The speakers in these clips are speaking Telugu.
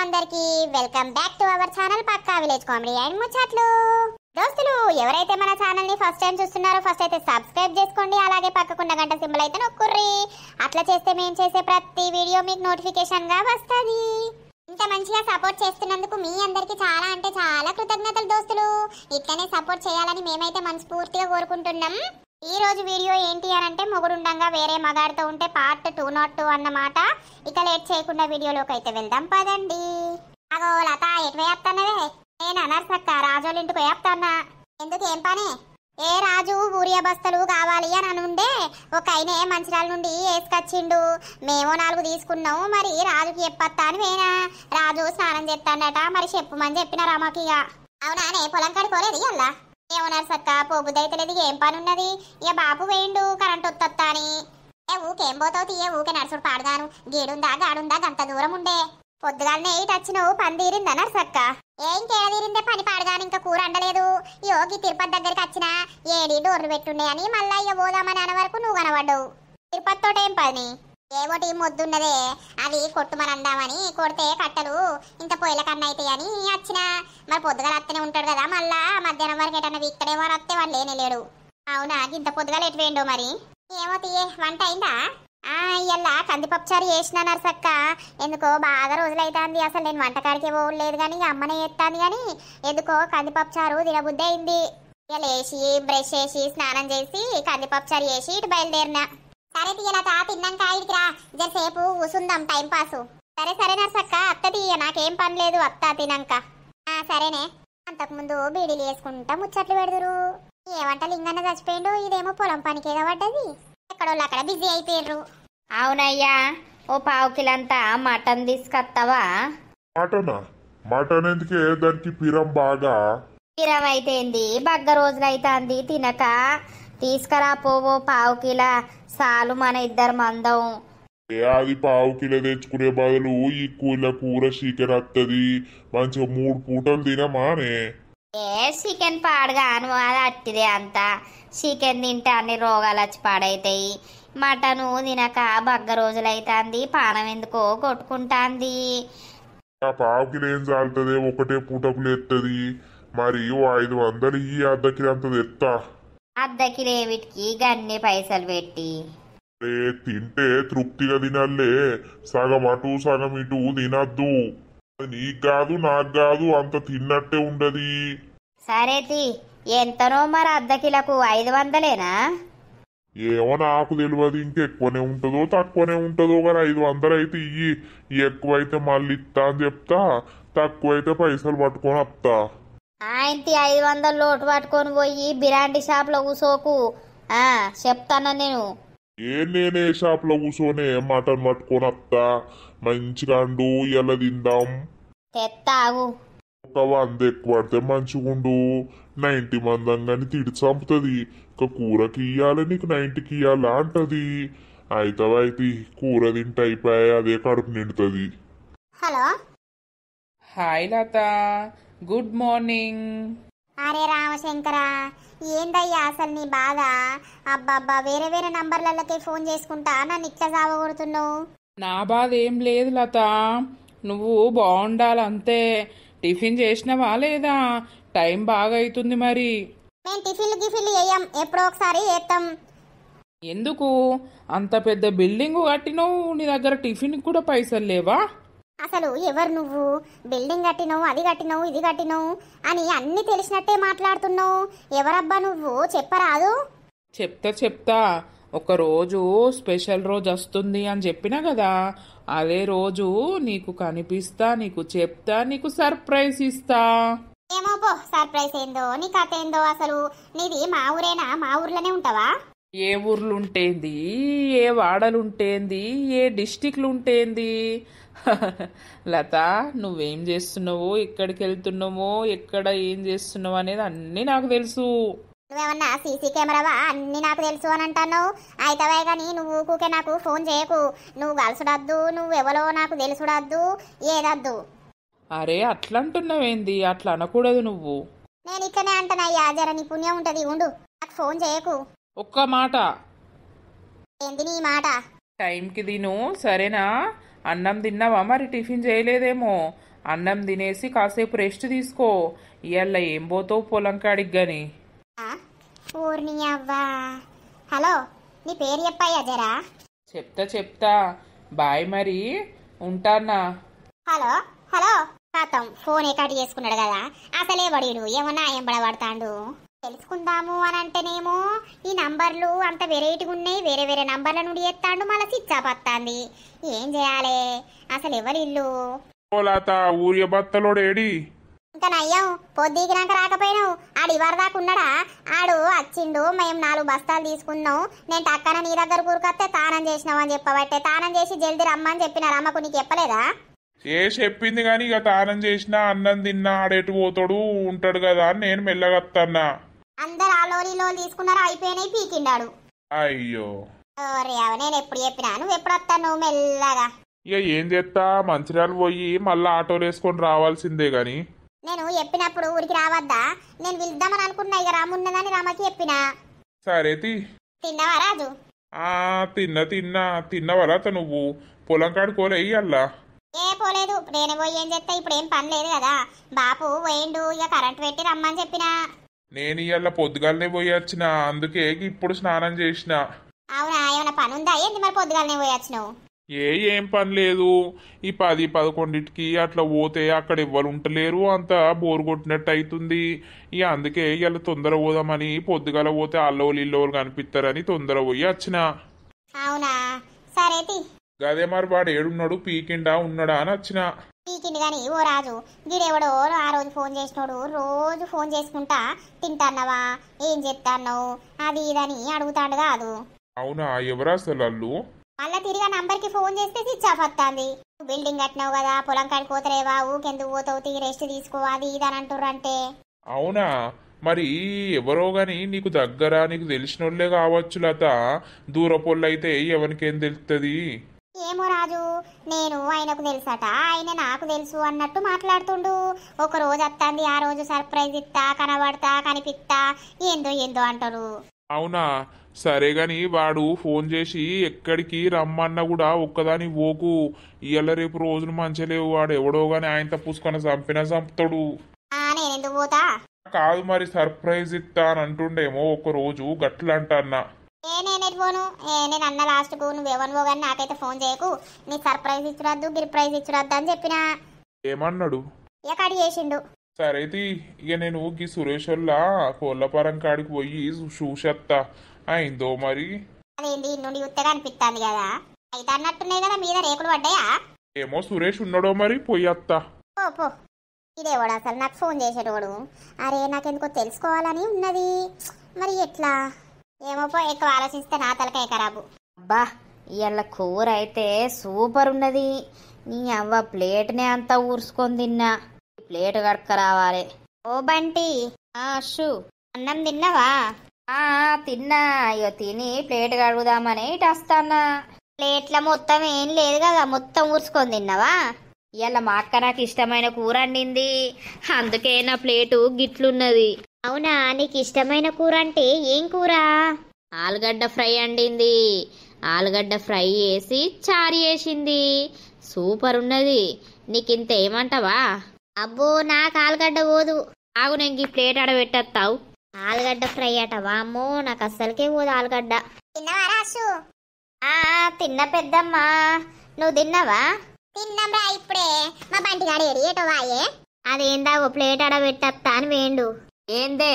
అందరికీ welcome back to our channel పక్కా విలేజ్ కామెడీ అండ్ ముచ్చట్లు. దోస్తులు ఎవరైతే మన ఛానల్ ని ఫస్ట్ టైం చూస్తున్నారో ఫస్ట్ అయితే సబ్స్క్రైబ్ చేసుకోండి, అలాగే పక్కకున్న గంట సింబల్ అయితే నొక్కుర్రి. అట్లా చేస్తే మేము చేసే ప్రతి వీడియో మీకు నోటిఫికేషన్ గా వస్తుంది. ఇంత మంచిగా సపోర్ట్ చేస్తున్నందుకు మీ అందరికి చాలా అంటే చాలా కృతజ్ఞతలు దోస్తులు. ఇట్లనే సపోర్ట్ చేయాలని మేమైతే మనస్ఫూర్తిగా కోరుకుంటున్నాం. ఈ రోజు వీడియో ఏంటి అని అంటే మొగుడుండంగా వేరే మగాడితో ఉంటే పార్ట్ 202 అన్నమాట. ఇక లేట్ చేయకుండా వీడియోలోకి అయితే వెళ్దాం పదండి. అగో లత ఎటు వేస్తానవే? నేను అనర్సక్క రాజోళ్ళ ఇంటికి వేస్తానా. ఎందుకు ఏం పని? ఏ రాజు ఊరియా బస్తలు కావాలి అని అనుండే ఒక ఆయనే మంచిరాల నుండి వేసుకొచ్చిండు. మేము 4 తీసుకున్నాము. మరి రాజుకి చెప్పత్తా అని వేనా. రాజు స్నానం చేస్తాడట, మరి చెప్పుమని చెప్పిన రామకి. అవునా, పొలం కడుకోలేదు అల్లా. ఏమన్నారు సక్క పోబుద్దైతలేదు, ఏం పని ఉన్నది? ఇక బాపు వేయండు కరెంట్ వస్తా అని. ఊకేం పోతావు తీయ, ఊకే నడుచుడు పాడుగాను. గీడుందా గాడుందా గంత దూరం ఉండే. పొద్దుగాలనే ఎయిట్ వచ్చినావు, పని తీరిందన్నారు సక్క. ఇంకేడ తీరిందే పని పాడుగాను, ఇంకా కూర అండలేదు. యోగి తిరుపతి దగ్గరికి వచ్చినా ఏడి డోర్లు పెట్టుండే అని మళ్ళా ఇక పోదామని అన్న వరకు నువ్వు కనబడ్డావు. తిరుపతి తోట ఏం పని? ఏమోటి మొద్దున్నదే, అది కొట్టుమని అందామని కొడితే కట్టలు ఇంత పొయ్యిల కన్నా అయితే అని వచ్చిన. మరి పొద్దుగాల అత్తనే ఉంటాడు కదా, మళ్ళా మధ్యాహ్నం వరకు ఎటన్నా ఇక్కడేమో అత్తే వాళ్ళు లేనేలేడు. అవునా, ఇంత పొద్దుగాల ఎటు వేయండు మరి? ఏమో తీయే. వంట అయిందా? ఇయ్యల్లా కందిపప్పుచారు చేసినారు సక్క. ఎందుకో బాగా రోజులైతుంది, అసలు నేను వంటకాడికి పోలేదు కానీ అమ్మనే చేస్తాను కానీ ఎందుకో కందిపప్పుచారు తినబుద్ధి అయింది. ఇక లేచి బ్రష్ చేసి స్నానం చేసి కందిపప్పుచారు చేసి ఇటు బయలుదేరినా. సరే తీయలత, తిన్నాక ఇడికి రా, జరసేపు కూసుందాం టైం పాసు. సరే సరే నర్సక్క, అత్త తీయ, నాకేం పని లేదు అత్త తినాక. సరేనే. అంతకుముందు బీడీలు వేసుకుంటా ముచ్చట్లు పెడదురు. ఏమంట లింగన్న చచ్చిపోయిండు, ఇదేమో పొలం పనికేగా పడ్డది. ఎక్కడోళ్ళు అక్కడ బిజీ అయిపోయారు. అవునయ్యా, ఓ పావు కిలంతా మటన్ తీసుకొస్తావా? మటన్ ఎందుకే? దానికి పిరం బాగా పిరం అయితేంది, బగ్గ రోజులైతాంది తినక. తీసుకురా పోవో పావు కిలో, సాలు మన ఇద్దరు మందం. అది పావు కిలో తెచ్చుకునే బదులు ఈ కూర చికెన్ వస్తుంది, మంచిగా 3 పూటలు తినమానే. చికెన్ పాడుగాను, అది అట్టిదే అంతా. చికెన్ తింటే అన్ని రోగాలు వచ్చి పాడైతాయి. మటను తినక బగ్గ రోజులైతాంది, పానం ఎందుకో కొట్టుకుంటాంది. ఆ పావు కిలో ఏం చాలుతుంది, ఒకటే పూటకు లేస్తుంది. మరి 500 ఈ అర్ధ అంత తెస్తా. అద్దకిలేవిటికి గన్ని పైసలు పెట్టి తింటే తృప్తిగా తినాలే, సగం అటు సగం ఇటు తినద్దు. నీకు కాదు నాకు కాదు, అంత తిన్నట్టే ఉండది. సరేతి, ఎంతనో మరి అద్దకిలకు 500లేనా? ఏమో నాకు తెలియదు, ఇంకెక్కువనే ఉంటుందో తక్కువనే ఉంటుందో. కానీ 500 అయితే ఇయ్యి, ఎక్కువైతే మళ్ళీ ఇస్తా అని చెప్తా, తక్కువైతే పైసలు పట్టుకొని వస్తా. ఆయనతి 500 లోటు పట్టుకొని పోయి బిరాండి షాప్ లో కూసోకు. చెప్తాను నేను. నేనే షాప్ లో కూర్చొని మటన్ పట్టుకొని వస్తా. మంచిగా అండు, ఇలా తిందాం. తెత్తాగు. ఒక 100 ఎక్కువ పడితే మంచిగుండు. 90 మందంగాని తిడి చంపుతుంది. ఒక కూరకి ఇయ్యాలి, నీకు 90కి ఇయ్యాలా అంటది. అయితే కూర తింటే అయిపోయి అదే కడుపు నిండుతుంది. హలో, హాయ్ లత, గుడ్ మార్నింగ్. అరే రామశంకర, ఏందయ్యా అసలు నీ బాధ? అబ్బబ్బా, వేరే వేరే నంబర్లకి ఫోన్ చేసుకుంటా నన్ను ఇట్లా సావగొడుతున్నావు. నా బాధ ఏం లేదు లత, నువ్వు బాగుండాలంతే. టిఫిన్ చేసినావా లేదా? టైం బాగా అవుతుంది. మరి మేము టిఫిన్లు వేయం, ఎప్పుడో ఒకసారి వేస్తాం. ఎందుకు అంత పెద్ద బిల్డింగ్ కట్టినావు, నీ దగ్గర టిఫిన్ కూడా పైసలు లేవా? అసలు ఎవరు నువ్వు? బిల్డింగ్ కట్టినవు, అది కట్టినవు, ఇది కట్టినవు అని అన్ని తెలిసినట్టే మాట్లాడుతున్నావు. ఎవరబ్బా నువ్వు, చెప్పరాదు? చెప్తా. ఒక రోజు స్పెషల్ రోజు వస్తుంది అని చెప్పినా కదా, అదే రోజు నీకు కనిపిస్తా, నీకు చెప్తా, నీకు సర్ప్రైజ్ ఇస్తా. ఏమో పో, సర్ప్రైజ్ ఏందో నీ కథ ఏందో. అసలు నీది మా ఊరేనా? మా ఊర్లోనే ఉంటావా? ఏ ఊర్లుంటేంది, ఏ వాడలుంటేంది, ఏ డిస్టిక్లుంటేంది? లత, నువ్వేం చేస్తున్నావో, ఎక్కడికి వెళ్తున్నావో, ఎక్కడ ఏం చేస్తున్నావు అనేది అన్నీ నాకు తెలుసు. నువ్వేమన్నా సీసీ కెమెరావా? అన్ని నాకు తెలుసు అని అంటున్నావు. అయితవే కానీ నువ్వు కూకే నాకు ఫోన్ చేయకు. నువ్వు కలుసుడద్దు, నువ్వెవరో నాకు తెలుసుడద్దు, ఏదద్దు. అరే అట్లా అంటున్నావేంది? అట్లా అనకూడదు నువ్వు. నేను ఇట్లనే అంటానయ్యా, జర నీ పుణ్యం ఉంటది, ఉండు, నాకు ఫోన్ చేయకు. ఒక్క మాట. ఏంది నీ మాట? టైంకి తిను, సరేనా? అన్నం తిన్నావా? మరి టిఫిన్ చేయలేదేమో. అన్నం తినేసి కాసేపు రెస్ట్ తీసుకో. ఇవాళ ఏం పోతావు పొలం కాడికి గాని. ఆ, ఊర్ని అవ్వా. హలో, నీ పేరు చెప్పయ్యా జరా. చెప్తా బాయ్ మరి, ఉంటానా. హలో హలో కాతం ఫోన్ కట్ చేసుకున్నాడు కదా, అసలే బడీడు ఏమన్నా ఎంబడబడతాడు. తెలుసుకుందాము అని అంటేనేమో ఈ నంబర్లు అంత వెరైటీగా ఉన్నాయి, వేరే వేరే నంబర్ల నుండి ఎత్తాడు, మళ్ళీ స్విచ్ ఆఫ్ వస్తుంది. ఏం చేయాలి అసలు? ఎవరి ఇల్లు? ఓలాత ఊరియ బత్తలోడేడి? ఇంకా నయ్యం, పొద్దుకినాక రాకపోయినావు. ఆడు ఇవరి దాకా ఉన్నాడా? ఆడు వచ్చిండు, మేము 4 బస్తాలు తీసుకున్నాం. నేను టక్కన నీ దగ్గర కూరుకొస్తే తానం చేసినావు అని చెప్పబట్టే తానం చేసి జల్దీ రమ్మని చెప్పిన. రమ్మకు నీకు చెప్పలేదా? చెప్పింది గాని ఇక తానం చేసినా అన్నం తిన్నా ఆడేటు పోతాడు ఉంటాడు కదా అని నేను మెల్లగత్తన్నా. అందరు ఆ లోరీలో తీసుకున్నారు, అయిపోయినాయి, పీకిండాడు. అయ్యో, నేను ఎప్పుడు చెప్పినా, నువ్వు ఎప్పుడు వస్తాను మెల్లగా. ఇక ఏం చేస్తా, మంచిర్యాల పోయి మళ్ళా ఆటోలు వేసుకొని రావాల్సిందే గాని. నేను చెప్పినప్పుడు ఊరికి రావద్దా? నేను పిలుద్దామని అనుకున్నా, ఇక రామున్నదని రామకి చెప్పినా. సరే తిన్నావా రాజు? తిన్నవరా నువ్వు? పొలం కాడుకోలే ఇయ్యల్లా? ఏ పోలేదు, నేను పోయి ఏం చేస్తా, ఇప్పుడు ఏం పని లేదు కదా. బాపు పోయిండు, ఇక కరెంట్ పెట్టి రమ్మని చెప్పినా. నేను ఇయ్యాల పొద్దుగాలనే పోయి వచ్చిన, అందుకే ఇప్పుడు స్నానం చేసిన. అవునా, ఏమైనా పని ఉందా ఏంది మరి పొద్దుగాలనే పోయి వచ్చినావు? ఏం పని లేదు. ఈ 10-11కి అట్లా పోతే అక్కడ ఎవ్వరు ఉంటలేరు, అంత బోరు కొట్టినట్టు అవుతుంది. ఇక అందుకే ఇవాళ తొందర పోదామని, పొద్దుగాల పోతే అల్లోలు ఇల్లోలు కనిపిస్తారని తొందర పోయి వచ్చిన. అవునా, సరే గదే మరి వాడు ఏడున్నాడు, పీకిండా ఉన్నాడా అని వచ్చిన. పీకిండి గాని ఓ రాజు, గిడెవడో ఆ రోజు ఫోన్ చేసినోడు రోజు ఫోన్ చేసుకుంటా తింటాన్నావా, ఏం చెప్తాన్నావు, అది ఇదని అడుగుతాడు కాదు. అవునా, ఎవరా అసలు వాళ్ళు? మళ్ళా తిరిగి నంబర్కి ఫోన్ చేస్తే స్విచ్ ఆఫ్ వస్తుంది. బిల్డింగ్ కట్టినావు కదా, పొలం కాడికి పోతలేవా, ఊకెందుకు పోతావు, తిరిగి రెస్ట్ తీసుకో, అది ఇదని అంటుర్రంటే. అవునా, మరి ఎవరో గాని నీకు దగ్గర నీకు తెలిసినోళ్లే కావచ్చు లత. దూరపోళ్ళు అయితే ఎవరికేం తెలుస్తుంది? ఏమో రాజు, నేను ఆయనకు తెలుసట, ఆయన నాకు తెలుసు అన్నట్టు మాట్లాడుతుండు. ఒక రోజు వస్తుంది, ఆ రోజు సర్ప్రైజ్ ఇస్తా, కనబడతా, కనిపిస్తా, ఏందో అంటారు. అవునా, సరే గాని వాడు ఫోన్ చేసి ఎక్కడికి రమ్మన్నా కూడా ఒక్కదాని పోకు. ఇవాళ రేపు రోజులు మంచిగా లేవు, వాడు ఎవడో గాని ఆయనతో పూసుకొని చంపుతాడు. నేనెందుకు పోతా? కాదు మరి, సర్ప్రైజ్ ఇస్తా అని అంటుండేమో ఒక రోజు గట్లంటన్నా. నేనెటు పోను, నేను అన్న లాస్ట్కు నువ్వెవనువో కానీ నాకైతే ఫోన్ చేయకు, నీ సర్ప్రైజ్ ఇచ్చురద్దు, గిర్ప్రైజ్ ఇచ్చురద్దు అని చెప్పినా. ఏమన్నాడు? ఇక కడి చేసిండు. సరే ఇక నేను ఈ సురేష్ వల్ల కోళ్ళపరం కాడికి పోయి చూసేస్తా, అయిందో మరి. అదేంటి నుండి ఉత్తగా అనిపిస్తుంది కదా, అయితే అన్నట్టున్నాయి కదా, మీద రేకులు పడ్డాయా? ఏమో సురేష్ ఉన్నాడో మరి, పోయత్తా. పో ఇదేవాడు అసలు నాకు ఫోన్ చేసేటోడు. అరే నాకెందుకో తెలుసుకోవాలని ఉన్నది, మరి ఎట్లా ఏమో పో, ఎక్కువ ఆలోచిస్తే నా తలకాయ ఖరాబు. అబ్బా, ఇవాళ కూర అయితే సూపర్ ఉన్నది. నీ అవ్వ ప్లేట్నే అంతా ఊర్చుకొని తిన్నా. ప్లేట్ కడక రావాలి. ఓ బంటి, అషు అన్నం తిన్నావా? తిన్నా. ఇక తిని ప్లేట్ కడుగుదామని ఇటు వస్తానా. ప్లేట్ల మొత్తం ఏం లేదు కదా, మొత్తం ఊర్చుకొని తిన్నావా? ఇవాళ మా అక్క నాకు ఇష్టమైన కూర వండింది, అందుకే నా ప్లేటు గిట్లున్నది. అవునా, నీకు ఇష్టమైన కూర అంటే ఏం కూర? ఆలుగడ్డ ఫ్రై వండింది. ఆలుగడ్డ ఫ్రై చేసి చారు చేసింది. సూపర్ ఉన్నది. నీకింత ఏమంటావా? అబ్బో, నాకు ఆలుగడ్డ పోదు. ఆగు, నేను ఈ ప్లేట్ ఆడబెట్టేస్తావు. ఆలుగడ్డ ఫ్రై అట, వామ్మో నాకు అస్సలకే పోదు ఆలుగడ్డ. తిన్నావా రాసు? తిన్న పెద్దమ్మా, నువ్వు తిన్నావా? తిన్నాంరా ఇప్పుడే. మా బంటిగాడు ఏటో వాయే. అదేందా ఓ ప్లేట్ ఆడబెట్టేస్తా అని వేండు. ఏందే?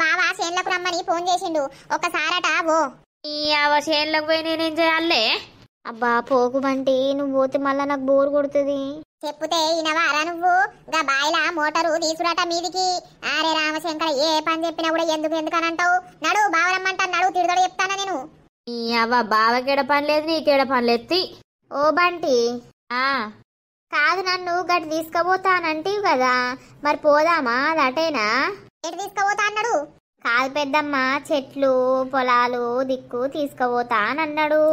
బావా చేన్లకు రమ్మని ఫోన్ చేసిండు, ఒక్కసారట ఓ. ఈ చేన్లకు పోయి నేనేం చేయాలే? అబ్బా పోకు బంటి, నువ్వు పోతే మళ్ళా నాకు బోరు కొడుతుంది. చెప్పుతే ఇనవారా నువ్వు? గా బాయిలా మోటారు తీసుకురాట మీదికి. అరే రామశంకర, ఏ పని చెప్పినా కూడా ఎందుకు అని అంటావు. నడు బావరమ్మంటా, నడు తిడతాడు చెప్తానా నేను. ఈ బావకేడ పని లేదు, నీకేడ పని లేదు. ఓ బంటి, కాదు నన్ను గట్టి తీసుకుపోతానంటివి కదా, మరి పోదామా? అది అటేనా? ఎటు తీసుకుపోతా అన్నాడు? కాదు పెద్దమ్మ, చెట్లు పొలాలు దిక్కు తీసుకుపోతా అని అన్నాడు.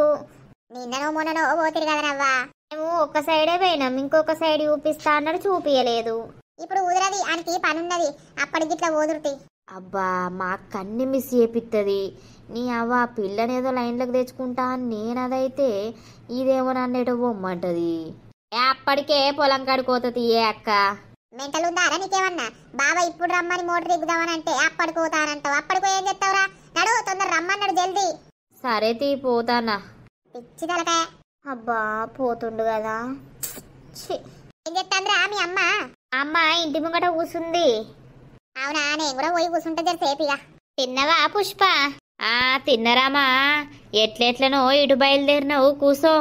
నిన్ననో మొన్ననో పోతిరి కదా నవ్వా. మేము ఒక్క సైడే పోయినాం, ఇంకొక సైడ్ చూపిస్తా అన్నాడు, చూపియలేదు. ఇప్పుడు ఊదిరది ఆయనకి పని ఉన్నది, అప్పటికి ఇట్లా ఊదురుతి. అబ్బా, మా కన్ని మిస్ చేపిస్తుంది. నీ అవ్వ పిల్లనేదో లైన్లకు తెచ్చుకుంటా అని నేనదైతే ఇదేమో నన్నేటో బొమ్మంటది. అప్పటికే పొలం కడుకోత తీయే అక్క. మెంటల్ ఉందారా నీకేమన్నా? బావ ఇప్పుడు రమ్మని మోటార్ ఎగ్గుదామని అంటే అప్పటికి పోతానంటావు. అప్పటికో ఏం చెప్తావురా? నడు తొందర రమ్మన్నాడు జల్దీ. సరే తీ పోతానా. పిచ్చి తలకాయ. అబ్బా పోతుండు కదా. ఏం చెప్తాందిరా మీ అమ్మ? అమ్మ ఇంటి ముంగట కూసుంది. అవునా, నేను కూడా పోయి కూర్చుంటే జరసేపిగా. తిన్నవా పుష్ప? తిన్నరామా. ఎట్లెట్లనో ఇటు బయలుదేరినావు, కూసో.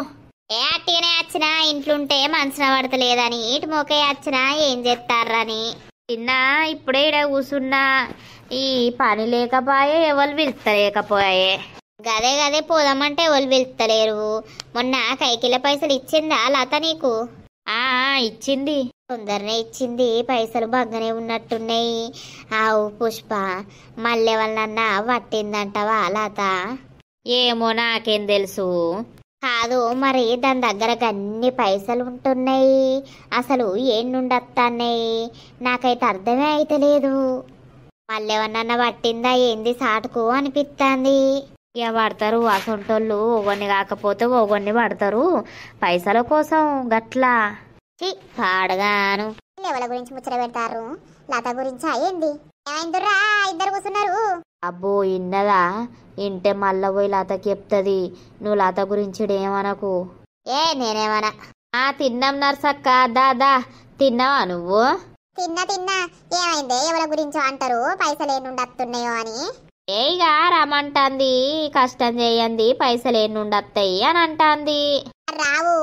అట్టిగానే వచ్చినా, ఇంట్లుంటే మనసున పడతలేదని ఇటు మోకే వచ్చినా ఏం చేస్తారని. తిన్నా ఇప్పుడే ఇడ కూసున్నా. ఈ పని లేకపోయే ఎవరు పిలుస్తలేకపోయే. గదే గదే పోదామంటే వాళ్ళు వెళ్తలేరు. మొన్న కైకిల పైసలు ఇచ్చిందా లత నీకు? ఇచ్చింది. తొందరనే ఇచ్చింది. పైసలు బాగానే ఉన్నట్టున్నాయి. ఆవు పుష్ప, మళ్ళీ వాళ్ళన్నా పట్టిందంటవా లత? ఏమో నాకేం తెలుసు. కాదు మరి, దాని దగ్గర అన్ని పైసలు ఉంటున్నాయి. అసలు ఏం నుండి వస్తున్నాయి నాకైతే అర్థమే అయితలేదు. మళ్ళీ ఎవరన్నా పట్టిందా ఏంది సాటుకు అనిపిస్తుంది. ఇక పడతారు అసొంటోళ్ళు. ఒగొన్ని కాకపోతే ఒగొన్ని పడతారు పైసల కోసం గట్లా. పాడగాను. ఎవరి గురించి ముచ్చట పెడతారు? లత గురించి అయ్యింది. ఏమైందిరా ఇద్దరు కూర్చున్నారు? అబ్బో ఇన్నదా? ఇంటే మళ్ళా పోయి లతకి చెప్తుంది. నువ్వు లత గురించి ఏమనకు. నేనేమన్నా? తిన్నాం నర్సక్క. దాదా తిన్నావా నువ్వు? తిన్నా. ఏమైంది? ఎవరి గురించో అంటారు పైసలు ఏం నుండి వస్తున్నాయో అని. ఇక రమ్మంటాంది. కష్టం చేయండి పైసలు ఏం నుండి వస్తాయి అని అంటాంది. రావు,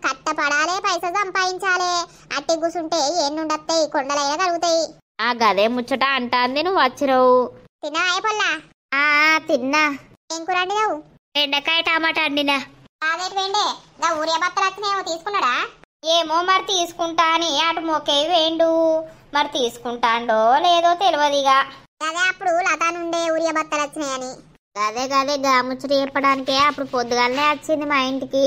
కట్టపడాలే, పైసలు సంపాదించాలే. అట్టి కూసుంటే ఏం నుండి వస్తాయి? కొండలైనా కలుగుతాయి. గదే ముచ్చట అంటాంది. నువ్వు వచ్చినావు. తిన్నావా పొల్లా? తిన్నా. ఏం కూర వండినావు? బెండకాయ టమాటా వండినా. అదేటి వెండే, ఊరియా బత్తలు వచ్చినాయేమో తీసుకున్నాడా? ఏమో మరి తీసుకుంటా అని అటు మొక్కే వేండు. మరి తీసుకుంటాండో లేదో తెలియదుగా. అదే అప్పుడు లతా నుండే ఊరియా బత్తలు వచ్చినాయని. గదే ముచ్చట చెప్పడానికే అప్పుడు పొద్దుగాలనే వచ్చింది మా ఇంటికి.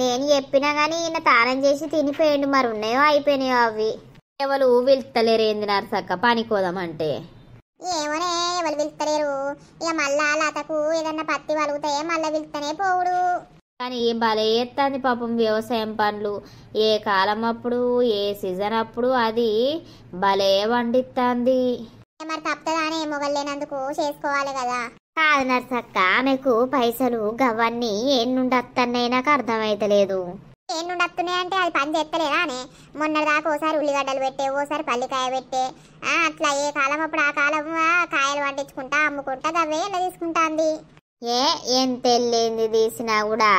నేను చెప్పినా గానీ ఈయన తానం చేసి తినిపోయిండు. మరి ఉన్నాయో అయిపోయినాయో అవి. ఎవరు వెళ్తలేరేంది నర్సక్క పనికోదామంటే? ఏమోనే, ఎవరు వెళ్తలేరు. ఇక మళ్ళా లతకు ఏదన్నా పత్తి వలుగుతాయే మళ్ళా వెళ్తనే పోవుడు. కానీ భలే ఎత్తాంది పాపం వ్యవసాయం పనులు. ఏ కాలం అప్పుడు ఏ సీజన్ అప్పుడు అది భలే వండిస్తాంది. మరి తప్పదానే, మొగలేనందుకు చేసుకోవాలి కదా. కాదు నర్సక్క, ఆమెకు పైసలు గవన్నీ ఏం నుండి వస్తున్నాయి నాకు అర్థమైతలేదు. ఏం నుండి వస్తున్నాయి అంటే అది పని చేస్తలేదా అని. మొన్నటిదాకా ఓసారి ఉల్లిగడ్డలు పెట్టే, ఓసారి పల్లికాయ పెట్టే, అట్లా ఏ కాలం అప్పుడు ఆ కాలం కాయలు వండించుకుంటా అమ్ముకుంటా గవే ఇలా తీసుకుంటాంది. ఏం తెల్లేంది తీసినా కూడా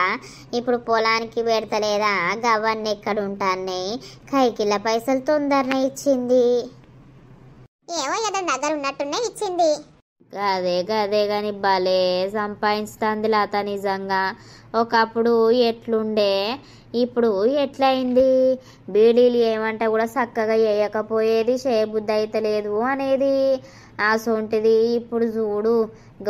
ఇప్పుడు పొలానికి పెడతలేదా? గవన్నీ ఎక్కడ ఉంటాయి? కైకిల్ల పైసలు తొందరనే ఇచ్చింది. ఏమో ఏదో దగ్గర ఉన్నట్టునే ఇచ్చింది. గదే గాని భలే సంపాదిస్తుంది లత నిజంగా. ఒకప్పుడు ఎట్లుండే ఇప్పుడు ఎట్లయింది? బీడీలు ఏమంటే కూడా చక్కగా వేయకపోయేది, చేయబుద్ధి అయితే లేదు అనేది. సొంటిది ఇప్పుడు చూడు,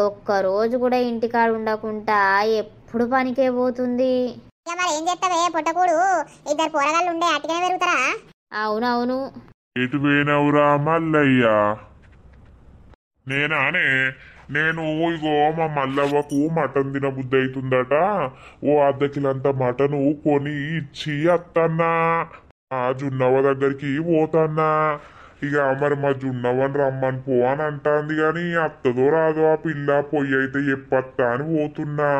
ఒక్కరోజు కూడా ఇంటికాడ ఉండకుండా ఎప్పుడు పనికే పోతుంది. మరి ఏం చేస్తావే పుట్టకూడు? ఇద్దరు పోరగాళ్ళు ఉండే అటుగానే పెరుగుతారా? అవునవును. ఎటు పోయినవురా మల్లయ్య? నేను ఇగో మా మల్లవ్వకు మటన్ తినబుద్ధి అవుతుందట. ఓ అర్ధకిలంత మటను కొని ఇచ్చి అత్తన్నా. ఆ జున్నవ్వ దగ్గరికి పోతన్నా. ఇక మరి మా జున్నవ్వని రమ్మని పో అని అంటాంది గాని అత్తదో రాదో ఆ పిల్ల. పొయ్యి అయితే చెప్పత్తా అని పోతున్నా.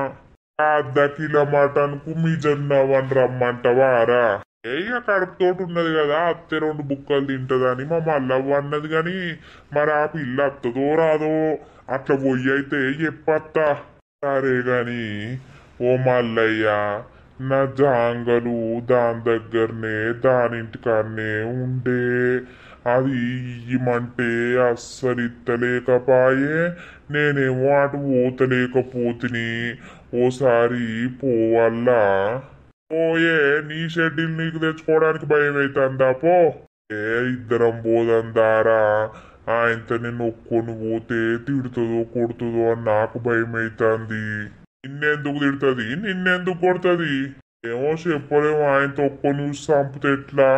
ఆ అర్ధకిల మటన్కు మీ జున్నవ్వని రమ్మంటవారా? ఇక కడుపుతోటి ఉన్నది కదా, అత్తే 2 బుక్కలు తింటదని మా మల్లవ్వ అన్నది గాని మరి ఆ పిల్ల అత్తదో రాదో. అట్లా పొయ్యి అయితే చెప్పత్తా. సరే గాని ఓ మల్లయ్య, నా జాంగలు దాని దగ్గరనే దానింటికాడనే ఉండే. అది ఇయ్యమంటే అస్సలు ఇత్తలేకపాయే. నేనేమో అటు పోతలేకపోతిని. ఓసారి పోవల్లా? పోయే నీ షెడ్యూల్ నీకు తెచ్చుకోవడానికి భయం అవుతుందా? పో. ఇద్దరం పోదందారా. ఆయనతో నేను ఒక్కొని పోతే తిడుతుందో కొడుతుందో అని నాకు భయం అవుతుంది. నిన్నెందుకు తిడుతుంది, నిన్నెందుకు కొడుతుంది ఏమో చెప్పలేము. ఆయనతో ఒక్కొని చూసి చంపితే ఎట్లా?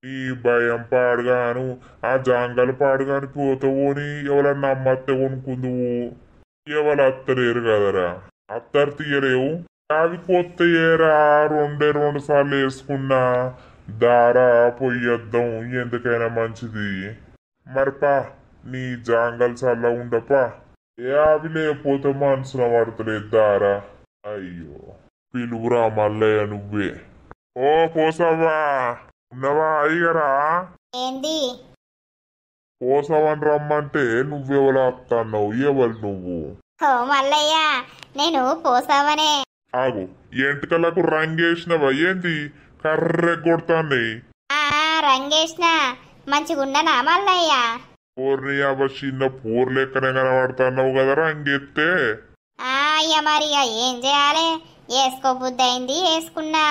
నీ భయం పాడుగాను. ఆ జాంగలు పాడుగాని పోతావోని ఎవరన్నా అమ్మత్తే కొనుక్కుందువు. ఎవరు అత్తలేరు కదరా, అత్తరు తీయలేవు. అవి కొత్త ఏరా రెండు సార్లు వేసుకున్నా దారా పొయ్యొద్దాం ఎందుకైనా మంచిది మరిపా నీ జాంగల్ చల్ల ఉండపా ఏ అవి లేకపోతే మనసున పడతలేదు దారా అయ్యో పిలువురా మల్లయ్య నువ్వే ఓ పోసావా ఉన్నవా అయ్యరా ఏంది పోసావని రమ్మంటే నువ్వెవరు వస్తున్నావు ఎవరు నువ్వు ఓ మల్లయ్య నేను పోసావనే ఆగు ఎంటకలకు రంగేసినవా ఏంది కర్రె కొడతాంది ఆ రంగేష్ణ మంచిగుండనా మల్లయ్య పూర్ణి అవ చిన్న పూర్ లెక్కనే కనబడుతున్నావు కదా రంగెత్తే అయ్య మరి ఇక ఏం చేయాలి వేసుకోబుద్ధి అయింది వేసుకున్నా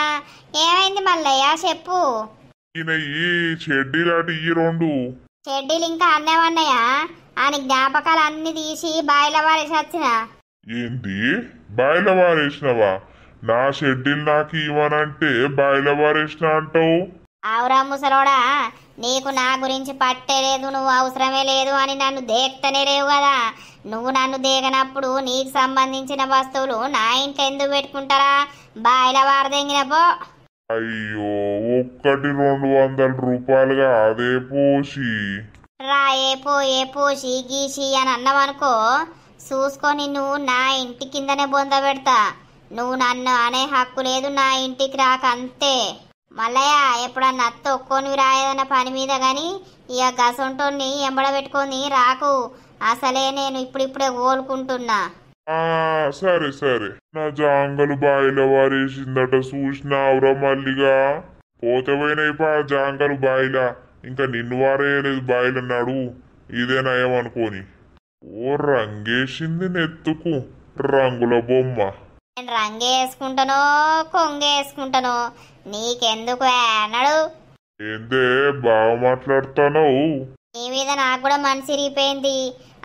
ఏమైంది మల్లయ్య చెప్పు ఈయన ఈ చెడ్డీలాంటి ఈ రెండు చెడ్డీలు ఇంకా అన్నేమన్నాయా అని జ్ఞాపకాలు అన్ని తీసి బాయిల వారేసి వచ్చిన ఏంది బాయిల వారేసినవా నా షెడ్యూల్ నాకు ఇవ్వనంటే బాయిల వారేసిన అంటావు ఆవురా ముసలోడా నీకు నా గురించి పట్టేలేదు నువ్వు అవసరమే లేదు అని నన్ను దేక్తనే లేవు కదా నువ్వు నన్ను దేగనప్పుడు నీకు సంబంధించిన వస్తువులు నా ఇంట్లో ఎందుకు పెట్టుకుంటారా బాయిల వారదెంగిన పో అయ్యో ఒక్కటి 200 రూపాయలుగా అదే పోసి రాయే పోయే పోసి గీసి అని అన్నావనుకో చూసుకొని నువ్వు నా ఇంటి కిందనే బొంద పెడతా నువ్వు నన్ను అనే హక్కు లేదు నా ఇంటికి రాక అంతే మల్లయ్య ఎప్పుడన్నా అత్త ఒక్కోనివి రాయేదన్న పని మీద గాని ఇక గసంటోని ఎంబడ పెట్టుకొని రాకు అసలే నేను ఇప్పుడిప్పుడే కోలుకుంటున్నా ఆ సరే సరే నా జాంగలు బాయిల వారేసిందట చూసినావురా మల్లిగా పోతే పోయినాయిపా జాంగలు బాయిలా ఇంకా నిన్ను వారేయలేదు బాయిలన్నాడు ఇదే నయం అనుకోని ఓ రంగేసింది నెత్తుకు రంగుల బొమ్మ నేను రంగు వేసుకుంటానో కొంగ వేసుకుంటానో నీకెందుకు అన్నాడు ఏందే బాగా మాట్లాడుతున్నావు నీ మీద నాకు కూడా మనసు ఇరిగిపోయింది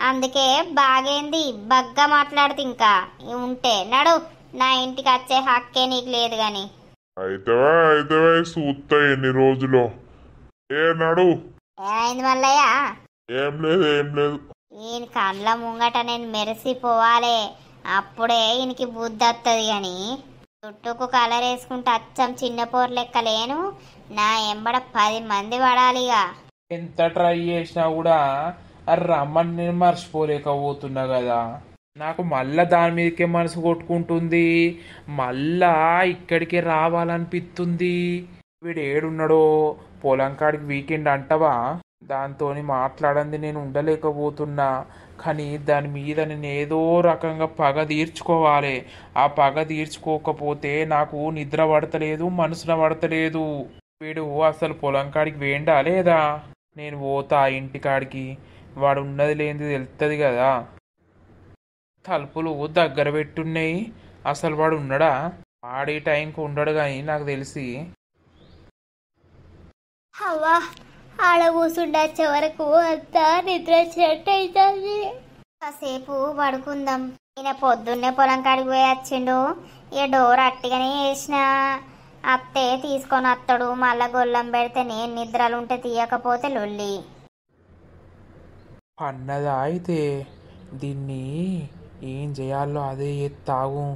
అందుకే బాగేంది బగ్గా మాట్లాడుతూ ఇంకా ఉంటే నడు నా ఇంటికి వచ్చే హక్కే నీకు లేదు గాని అయితే చూస్తా ఎన్ని రోజులో ఏ నడు ఏమైంది మల్లయ్య ఏం లేదు ఈయన కండ్ల ముంగట నేను మెరిసిపోవాలి అప్పుడే ఈయనకి బుద్ధి వస్తుంది గాని చుట్టూకు కలర్ వేసుకుంటే అచ్చం చిన్న పోరు లెక్క లేను నా ఎంబడ 10 మంది పడాలిగా ఎంత ట్రై చేసినా కూడా అది రమ్మని నేను మర్చిపోలేకపోతున్నా కదా నాకు మళ్ళా దాని మీదకే మనసు కొట్టుకుంటుంది మళ్ళా ఇక్కడికే రావాలనిపిస్తుంది వీడు ఏడున్నాడో పొలం కాడికి వీకెండ్ అంటవా దాంతో మాట్లాడంది నేను ఉండలేకపోతున్నా కానీ దాని మీద నేను ఏదో రకంగా పగ తీర్చుకోవాలి ఆ పగ తీర్చుకోకపోతే నాకు నిద్ర పడతలేదు మనసున పడతలేదు వీడు అసలు పొలం కాడికి వేండా లేదా నేను పోతా ఇంటికాడికి వాడు ఉన్నది లేనిది తెలుస్తుంది కదా తలుపులు దగ్గర పెట్టున్నాయి అసలు వాడు ఉన్నాడా వాడి టైంకి ఉండడు కానీ నాకు తెలిసి అవ్వా ఆడ కూర్చుండొచ్చే వరకు అంతా నిద్ర చెట్టు అవుతుంది కాసేపు పడుకుందాం ఈయన పొద్దున్నే పొలం కాడికి పోయి వచ్చిండు ఇక డోర్ అట్టిగానే వేసిన అత్తే తీసుకొని వస్తాడు మళ్ళా గొల్లం పెడితే నేను నిద్రలుంటే తీయకపోతే లొల్లి పన్నదా అయితే దీన్ని ఏం చేయాలో అదే తాగు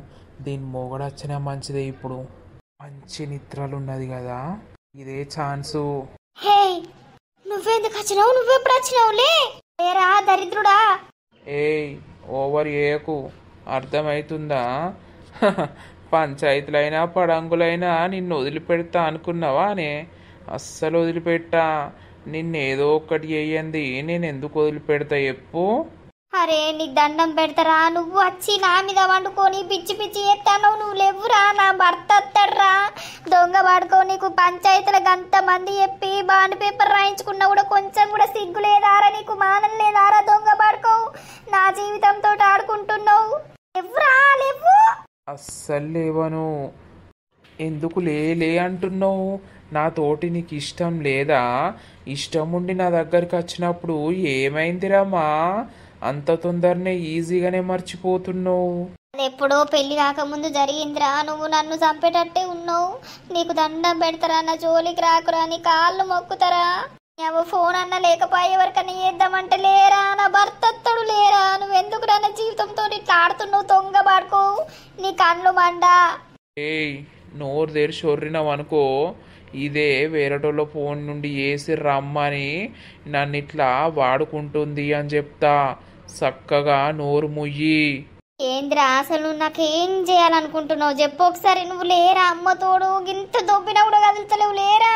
దీని మొగడొచ్చినా మంచిదే ఇప్పుడు మంచి నిద్రలు ఉన్నది కదా ఇదే ఛాన్సు హే నువ్వెందుకు వచ్చినావు నువ్వెప్పుడు వచ్చినావులే లేరా దరిద్రుడా ఏయ్ ఓవర్ ఏకు అర్థమవుతుందా పంచాయతీలైనా పడంగులైనా నిన్ను వదిలిపెడతా అనుకున్నావా అనే అస్సలు వదిలిపెట్టా నిన్నేదో ఒక్కటి చెయ్యంది నేను ఎందుకు వదిలిపెడతా చెప్పు అరే నీకు దండం పెడతారా నువ్వు వచ్చి నా మీద వండుకొని పిచ్చి పిచ్చి చేస్తాను నువ్వు లేవురా నా భర్త వస్తాడురా దొంగ పడుకో నీకు పంచాయతీలకు అంతమంది చెప్పి బాండ్ పేపర్ రాయించుకున్నా కూడా కొంచెం కూడా సిగ్గు లేదారా నీకు మానం లేదారా దొంగ పడుకో నా జీవితంతో ఆడుకుంటున్నావు లేవురా లేవు అస్సలు లేవను ఎందుకు లే అంటున్నావు నా తోటి నీకు ఇష్టం లేదా ఇష్టం ఉండి నా దగ్గరికి వచ్చినప్పుడు ఏమైందిరామా అంత తొందరనే ఈజీగానే మర్చిపోతున్నావు అది ఎప్పుడో పెళ్లి కాకముందు జరిగిందిరా నువ్వు నన్ను చంపేటట్టే ఉన్నావు నీకు దండం పెడతారా నా జోలికి రాకురా నీ కాళ్ళు మొక్కుతారా ఫోన్ అన్న లేకపోయే ఎవరికన్నా చేద్దామంటే లేరా, నా భర్త అత్తడు లేరా, నువ్వెందుకు నా జీవితంతో ఇట్లా ఆడుతున్నావు, తొంగ పడుకో, నీ కళ్ళు మండా. ఏయ్ నోరు తెరిచి చొర్రినావనుకో ఇదే వేరేటోళ్ళ ఫోన్ నుండి వేసి రమ్మని నన్ను ఇట్లా వాడుకుంటుంది అని చెప్తా. చక్కగా నోరు ముయ్యి. ఏంద్రా అసలు నాకేం చేయాలనుకుంటున్నావు చెప్పు ఒకసారి. నువ్వు లేరా, అమ్మ తోడు గింత దొబ్బినా కూడా కదులుతలేవు లేరా.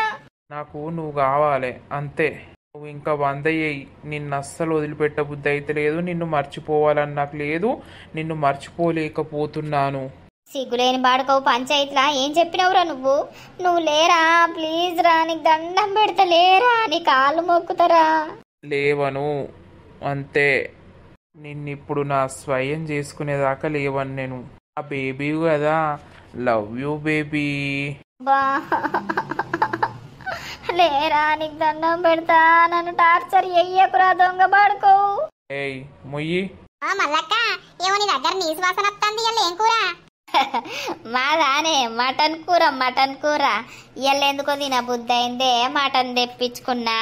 నాకు నువ్వు కావాలి అంతే. నువ్వు ఇంకా 100 చెయ్యి, నిన్ను అస్సలు వదిలిపెట్టబుద్ధి అయితే లేదు, నిన్ను మర్చిపోవాలని నాకు లేదు, నిన్ను మర్చిపోలేకపోతున్నాను. సిగ్గులేని బాడుకవు పంచాయతీలా ఏం చెప్పినవురా నువ్వు. నువ్వు లేరా ప్లీజ్ రా, నీకు దండం పెడతా లేరా, నీ కాళ్ళు మొక్కుతారా. లేవను అంతే. నిన్నిప్పుడు నా స్వయం చేసుకునేదాకా లేవను నేను. ఆ బేబీ కదా, లవ్ యూ బేబీ. బా లేరా, నీకు దండం పెడతా, నన్ను టార్చర్ చెయ్యకురా దొంగ బాడుకోవు. ఏయ్ మొయ్యి. మల్లక్క ఏమో నీ దగ్గర నీసు వాసన వస్తుంది. ఇవాళ ఏం కూర? మాదానే మటన్ కూర. మటన్ కూర ఇవాళ ఎందుకో తినబుద్ధి అయిందే, మటన్ తెప్పించుకున్నా.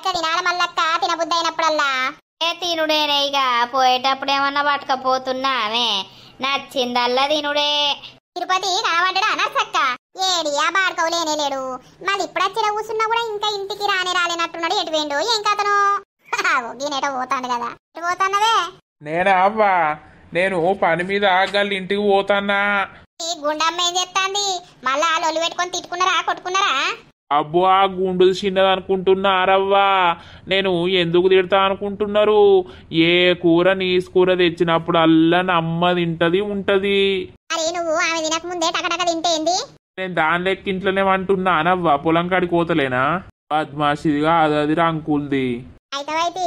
తినాల మల్లక్క, తినబుద్ధి అయినప్పుడల్లా. తినుడేనే ఇక, పోయేటప్పుడు ఏమన్నా పట్టుకపోతున్నావే, నచ్చిందల్లా తినుడే. తిరుపతి కనబడ్డా నర్సక్క? ఏడి ఆ బాడుకవు లేనే లేడు. మళ్ళీ ఇప్పుడు వచ్చిన కూర్చున్నా కూడా ఇంకా ఇంటికి రాలేనట్టున్నాడు. ఎటు వేండు ఏం కథను? గీనేటో పోతాడు కదా. ఎటు పోతాన్నవే? నేనా అవ్వా, నేను పని మీద ఆగాలి ఇంటికి పోతానా. ఈ గుండమ్మ ఏం చేస్తాంది? మళ్ళా లొల్లు పెట్టుకొని తిట్టుకున్నారా, కొట్టుకున్నారా? అబ్బో ఆ గుండులు చిన్నది అనుకుంటున్నారవ్వా. నేను ఎందుకు తిడతా అనుకుంటున్నారు? ఏ కూర నీసు కూర తెచ్చినప్పుడు అల్లా నమ్మ తింటది ఉంటది. అరే నువ్వు ఆమె తినక ముందే టకటక తింటేంది? నేను దాని లెక్క ఇంట్లోనే అంటున్నానవ్వా. పొలం కాడికి పోతలేనా? పద్మాషిదిగా అది రంకుల్ది. అయితే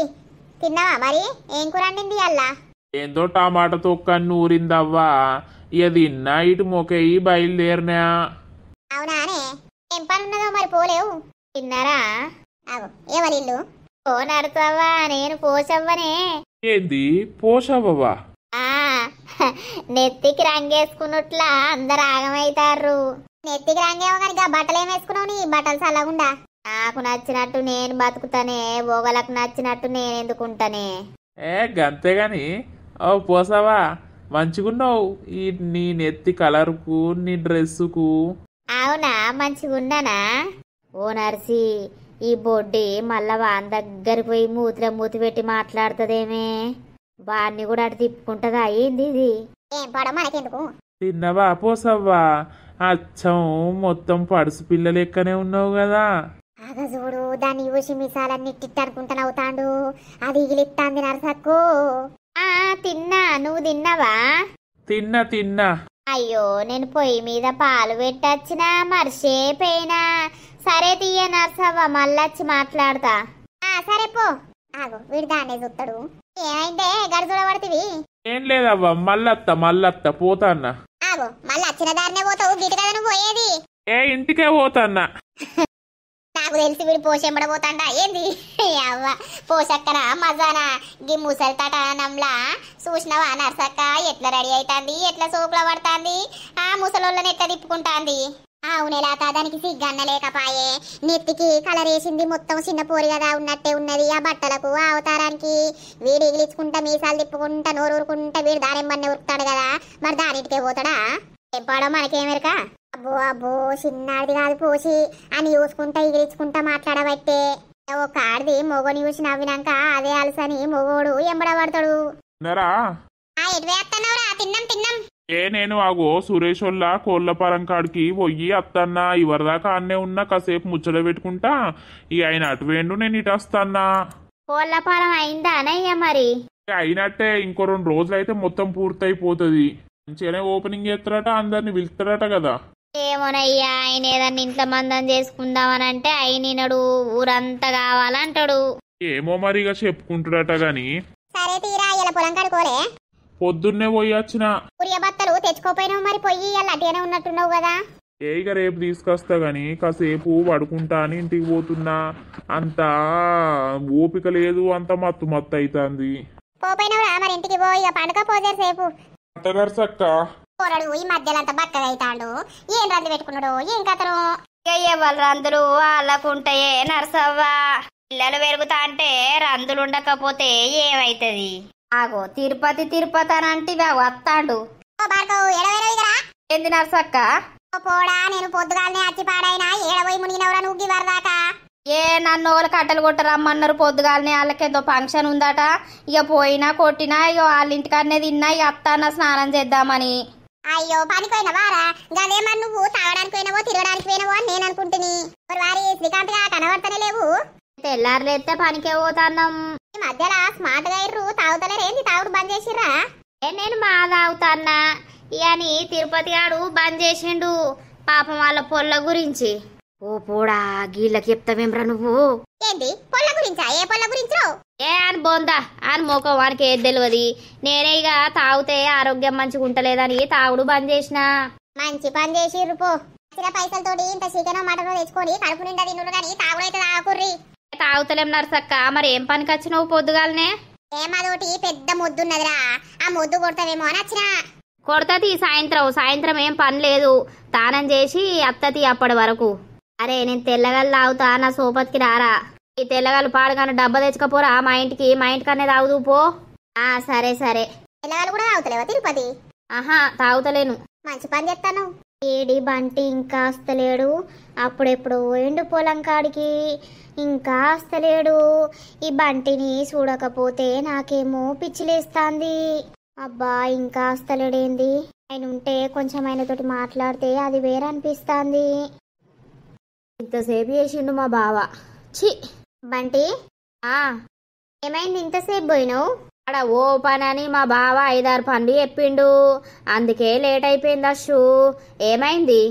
తిన్నావా మరి? ఏం కూర అండింది అల్లా? ఏందో టమాటా తొక్కని నూరిందవ్వా. ఇక తిన్నా, ఇటు మొక్కయి బయలుదేరినా. అవునానే? ఏం పని ఉన్నదో మరి పోలేవు? తిన్నారా? అవు ఎవరిల్లు? ఓ నడుతావా, నేను పోసవ్వనే. ఏంది పోషవ్వవా? నెత్తికి రంగేసుకున్నట్లా అందరు ఆగమైతారు. నెత్తికి రంగేమో కనుక బట్టలు ఏం వేసుకున్నావు? నీ బట్టలు చల్లగుండా. నాకు నచ్చినట్టు నేను బతుకుతానే, ఓగలకు నచ్చినట్టు నేను ఎందుకుంటానే. గంతేగాని ఓ పోసావా, మంచిగున్నావు ఈ నీ నెత్తి కలర్కు, నీ డ్రెస్సుకు. అవునా, మంచిగున్నానా? ఓ నర్సి, ఈ బొడ్డి మళ్ళా వాని దగ్గరికి పోయి మూతి పెట్టి మాట్లాడుతుందేమే, వాడిని కూడా అటు తిప్పుకుంటదా ఏంది ఇది? ఏం పడ మనకెందుకు? తిన్నవా పోసవ్వా? అచ్చం మొత్తం పడుసు పిల్ల లెక్కనే ఉన్నావు కదా. చూడు దాన్ని చూసి మిసాలన్నీ అనుకుంటా అవుతాండు. అది ఇగిలిత్తాంది నరసక్కు. తిన్నా, నువ్వు తిన్నావా? తిన్నా. అయ్యో, నేను పొయ్యి మీద పాలు పెట్టొచ్చినా మర్చిపోయినా. సరే తీయ నర్సవ్వ, మళ్ళొచ్చి మాట్లాడతా. సరే పో. ఆగు వీడు దాన్నే చూస్తాడు. ఏమైందే గడుచుడ పడుతుంది? ఏం లేదవ్వా, మళ్ళత్త పోతాన్నా. ఆగు మళ్ళీ వచ్చిన దారినే పోతావు, గిటి కదా నువ్వు పోయేది? ఇంటికే పోతాన్నా. నాకు తెలిసి వీడు పోషెంబడ పోతాండా ఏంది? అవ్వ పోషక్కన మజానా గి ముసలి తటనంలా చూసినవా నర్సక్క ఎట్లా రెడీ అవుతాంది, ఎట్లా సోకుల పడుతుంది, ఆ ముసలోళ్ళని ఎట్లా తిప్పుకుంటాంది. అవునేలా దానికి సిగ్గన్న లేకపాయే, నెత్తికి కలర్ వేసింది, మొత్తం చిన్న పోరి కదా ఉన్నట్టే ఉన్నది. ఆ బట్టలకు ఆ అవతారానికి వీడు ఎగిలించుకుంటా మీసాలు తిప్పుకుంటా నోరు ఊరుకుంటా వీడు దానిమ్మన్నే ఉరుకుతాడు కదా, మరి దానిటికే పోతాడా? చెప్పడం మనకేమెరక? అబ్బో చిన్నాడిది కాదు పోసి అని చూసుకుంటా ఎగిరించుకుంటా మాట్లాడబట్టే. ఒక ఆడిది మొగని చూసి నవ్వినాక అదే అలసని మొగోడు ఎంబడబడతాడు. ఎటు వేస్తున్నావురా? తిన్నాం. నేను ఆగో సురేష్ వాళ్ళ కోళ్ళపారం కాడికి పోయి అత్తన్నా. ఇవరిదాకా అన్నే ఉన్నా, కాసేపు ముచ్చట పెట్టుకుంటా. ఇక ఆయన అటు వేండు, నేను ఇటు వస్తాన్నా. కోళ్ళపారం అయిందా అనయ్య? మరి అయినట్టే, ఇంకో 2 రోజులు అయితే మొత్తం పూర్తయిపోతుంది. మంచిగానే ఓపెనింగ్ చేస్తారట, అందరిని పిలుస్తారట కదా. ఏమోనయ్యా, ఆయన ఏదన్నా ఇంట్లో మందం చేసుకుందామని అంటే అయినడు ఊరంతా కావాలంటాడు. ఏమో మరి ఇక చెప్పుకుంటాడట గాని. సరే తీరా ఇలా పొలం కడుకోలే? పొద్దున్నే పోయి వచ్చిన. ఉరియ బత్తలు తెచ్చుకోపోయినావు మరి, పొయ్యి ఇలా అటేనే ఉన్నట్టున్నావు కదా. ఇక రేపు తీసుకొస్తా గాని, కాసేపు పడుకుంటా అని ఇంటికి పోతున్నా. అంతా ఓపిక లేదు, అంత మత్తు అవుతుంది. పోపోయినవురా మరి ఇంటికి పో, ఇక పండుగ పోజే సేపు. అత్తగారు పోరాడు ఈ మధ్యలో అంత బక్కగా అవుతాడు. ఏం రంది పెట్టుకున్నాడు, ఏం కథను? ఎవరు రందులు వాళ్ళకుంటాయే నర్సవ్వ. పిల్లలు పెరుగుతా అంటే రందులు ఉండకపోతే ఏమైతుంది? ఆగో తిరుపతి తిరుపతి అని అంటే వస్తాడు. ఓ భార్గవ్ ఎడవేరవిగరా ఏంది నర్సక్క? ఓ పోడా నేను పొద్దుగాలనే అచ్చి పాడైనా ఏడబోయి మునిగినవరా నువ్వు గివరదాకా ఏ నన్ను వాళ్ళు కట్టెలు కొట్టరమ్మన్నారు పొద్దుగాలనే. వాళ్ళకేదో ఫంక్షన్ ఉందట. ఇక పోయినా కొట్టినా ఇక వాళ్ళ ఇంటికాడనే తిన్నా. ఇక అత్తాన స్నానం చేద్దామని. అయ్యో పనిపోయినవారా గదేమని నువ్వు తాగడానికి పోయినవో తిరగడానికి పోయినవో అని నేను అనుకుంటుని. వారి శ్రీకాంత్ గా కనబడతనే లేవు. తెల్లారులేస్తే పనికే పోతాన్నాం. ఈ మధ్యలో స్మార్ట్ గా ఇర్రు తాగుతలేరేంది? తాగుడు బంద్ చేసిర్రా? నేను మా తాగుతాన్నా ఇయని తిరుపతి గాడు బంద్ చేసిండు పాపం వాళ్ళ పొల్ల గురించి. ఓ పోడా గీళ్ళకి చెప్తావేమ్రా నువ్వు? ఏంటి పొల్ల గురించా? ఏ పొల్ల గురించో? ఏ అని బోందా అని మోకం వానికి ఏది తెలియదు. నేనే ఇక తాగితే ఆరోగ్యం మంచిగా ఉంటలేదని తాగుడు బంద్ చేసిన. మంచి పని చేసిర్రు పో. చిన్న పైసలతోటి ఇంత చికెన్ మటన్ తెచ్చుకొని కడుపు నిండా తిన్నుడు కానీ తాగుడైతే తాగుర్రి. తాగుతలేం నర్సక్క. మరి ఏం పనికి వచ్చినావు పొద్దుగాలనే? ఏమదోటి పెద్ద మొద్దున్నదిరా, ఆ మొద్దు కొడతావేమో అని వచ్చినా. కొడతది సాయంత్రం ఏం పని లేదు. తానం చేసి అత్తతి అప్పటి వరకు. అరే నేను తెల్లగలు తాగుతా, నా సోపతికి రారా. ఈ తెల్లగలు పాడుగాను డబ్బా తెచ్చుకపోరా మా ఇంటికనే తాగుదు పో. సరే సరే. పిల్లగాలు కూడా తాగుతలేవా తిరుపతి? ఆహా తాగుతలేను. మంచి పని చేస్తాను. ఏడి బంటి ఇంకా వస్తలేడు. అప్పుడెప్పుడు ఎండు పొలం కాడికి ఇంకా వస్తలేడు. ఈ బంటిని చూడకపోతే నాకేమో పిచ్చిలేస్తాంది. అబ్బా ఇంకా వస్తలేడేంది? ఆయన ఉంటే కొంచెం ఆయనతోటి మాట్లాడితే అది వేరే అనిపిస్తాంది. ఇంతసేపు చేసిండు మా బావ. చి బంటి ఏమైంది ఇంతసేపు పోయినావు? అక్కడ ఓ పని అని మా బావ 5-6 పనులు చెప్పిండు. అందుకే లేట్ అయిపోయింది. అశ్షు ఏమైంది?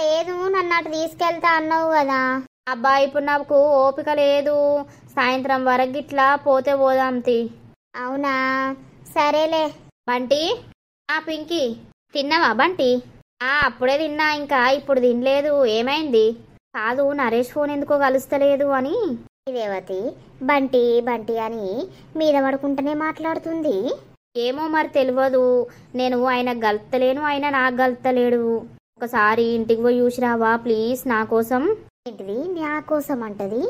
లేదు నన్ను అటు తీసుకెళ్తా అన్నావు కదా. అబ్బా ఇప్పుడు నాకు ఓపిక లేదు. సాయంత్రం వరకు ఇట్లా పోతే పోదాంతి. అవునా సరేలే. బంటి పింకీ తిన్నావా బంటి? అప్పుడే తిన్నా, ఇంకా ఇప్పుడు తినలేదు. ఏమైంది? కాదు నరేష్ ఫోన్ ఎందుకో కలుస్తలేదు అని. రేవతి బంటి బంటి అని మీద పడుకుంటూనే మాట్లాడుతుంది. ఏమో మరి తెలియదు. నేను ఆయనకు గలుతలేను, ఆయన నాకు గలుతలేడు. ఒకసారి ఇంటికి పోయి చూసిరావా ప్లీజ్ నా కోసం? ఏంటిది నా కోసం అంటది?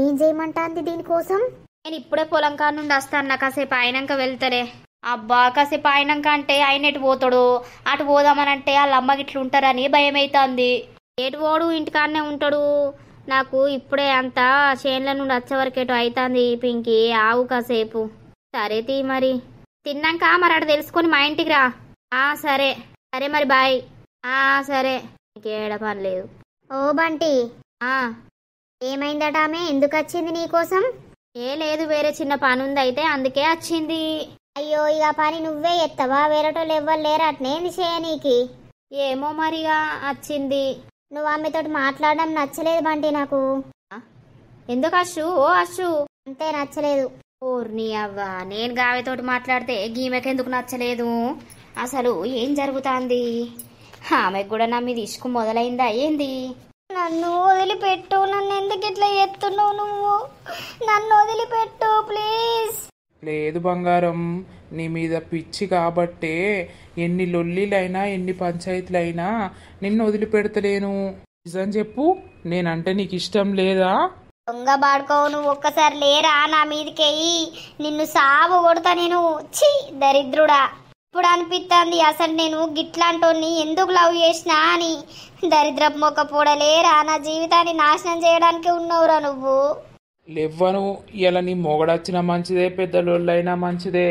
ఏం చేయమంటాంది దీనికోసం? నేను ఇప్పుడే పొలం కాడ నుండి వస్తాను. కాసేపు అయినాక వెళ్తారే. అబ్బా కాసేపు అయినాక అంటే ఆయన ఎటు పోతాడు? అటు పోదామనంటే వాళ్ళ అమ్మకి ఇట్లా ఉంటారని భయం అవుతుంది. ఎటు పోడు ఇంటికాడనే ఉంటాడు. నాకు ఇప్పుడే అంతా చేన్ల నుండి వచ్చే వరకు ఎటు అవుతుంది. పింకి ఆవు కాసేపు. సరే తీ మరి. తిన్నాక మరి అటు తెలుసుకొని మా ఇంటికి రా. సరే సరే మరి బాయ్. సరే ఇంకేడ పని లేదు. ఓ బంటి ఏమైందట? ఆమె ఎందుకు వచ్చింది నీకోసం? ఏ లేదు వేరే చిన్న పని ఉంది అయితే అందుకే వచ్చింది. అయ్యో ఇక పని నువ్వే ఎత్తవా? వేరేటోళ్ళు ఎవ్వరు లేరు అట్నేంది చేయనీకి? ఏమో మరిగా వచ్చింది. నువ్వు ఆమెతోటి మాట్లాడడం నచ్చలేదు బంటి నాకు. ఎందుకు అశ్షు? ఓ అశ్షు అంతే నచ్చలేదు. ఓర్ని అవ్వ నేను గావితోటి మాట్లాడితే గీమెకెందుకు నచ్చలేదు? అసలు ఏం జరుగుతుంది? ఆమెకు కూడా నా మీద ఇసుకు మొదలైందా ఏంది? నన్ను వదిలిపెట్టు. నన్ను ఎందుకు ఇట్లా ఎత్తున్నావు నువ్వు? నన్ను వదిలిపెట్టు ప్లీజ్. లేదు బంగారం, నీ మీద పిచ్చి కాబట్టే ఎన్ని లొల్లిలైనా ఎన్ని పంచాయతీలైనా నిన్ను వదిలిపెడతలేను. నిజం చెప్పు, నేనంటే నీకు ఇష్టం లేదా? దొంగ బాడుకోవు నువ్వు. ఒక్కసారి లేరా నా మీదకెయ్యి, నిన్ను సాగు కొడతా నేను. ఛీ దరిద్రుడా. ఇప్పుడు అనిపిస్తుంది అసలు నేను గిట్లాంటోని ఎందుకు లవ్ చేసినా అని. దరిద్రపు మొక్క పూడలేరా నా జీవితాన్ని నాశనం చేయడానికి ఉన్నవురా నువ్వు. లేవ్వను, ఇలా నీ మొగడొచ్చినా మంచిదే, పెద్దలోళ్ళైనా మంచిదే.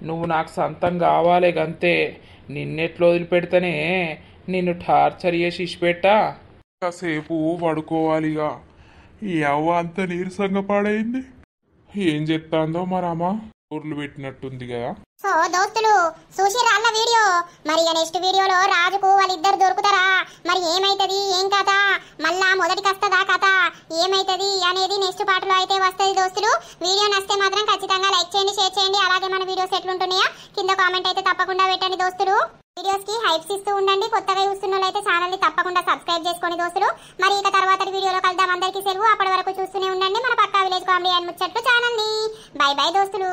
నువ్వు నాకు సొంతం కావాలి గంతే. నిన్నెట్లో వదిలిపెడితేనే నిన్ను టార్చర్ చేసి ఇచ్చిపెట్టా. కాసేపు పడుకోవాలిగా. ఈ అవ్వ అంత నీరసంగా పాడైంది. ఏం చెప్తాందో మరి అమ్మ ఊర్లు పెట్టినట్టుంది కదా. సో దోస్తులు చూసిర్రా అన్న వీడియో? మరి నెక్స్ట్ వీడియోలో రాజుకు వాళ్ళిద్దరు దొరుకుతారా? మరి ఏమైతుంది ఏం కథ? మళ్ళా మొదటికి వస్తుందా కథ? ఏమైతుంది అనేది నెక్స్ట్ పార్ట్ లో అయితే వస్తుంది దోస్తులు. వీడియో నచ్చితే మాత్రం ఖచ్చితంగా లైక్ చేయండి, షేర్ చేయండి. అలాగే మన వీడియోస్ ఎట్లుంటున్నాయో కింద కామెంట్ అయితే తప్పకుండా పెట్టండి దోస్తులు. వీడియోస్ కి హైప్స్ ఇస్తూ ఉండండి. కొత్తగా చూస్తున్న వాళ్ళైతే ఛానల్ ని తప్పకుండా సబ్స్క్రైబ్ చేసుకోండి దోస్తులు. మరి ఇక తర్వాత వీడియోలో కలుద్దాం. అందరికీ సెలవు. అప్పటి వరకు చూస్తూనే ఉండండి మన పక్కా విలేజ్ కామెడీ అండ్ ముచ్చట్లు ఛానల్ ని. బై బై దోస్తులు.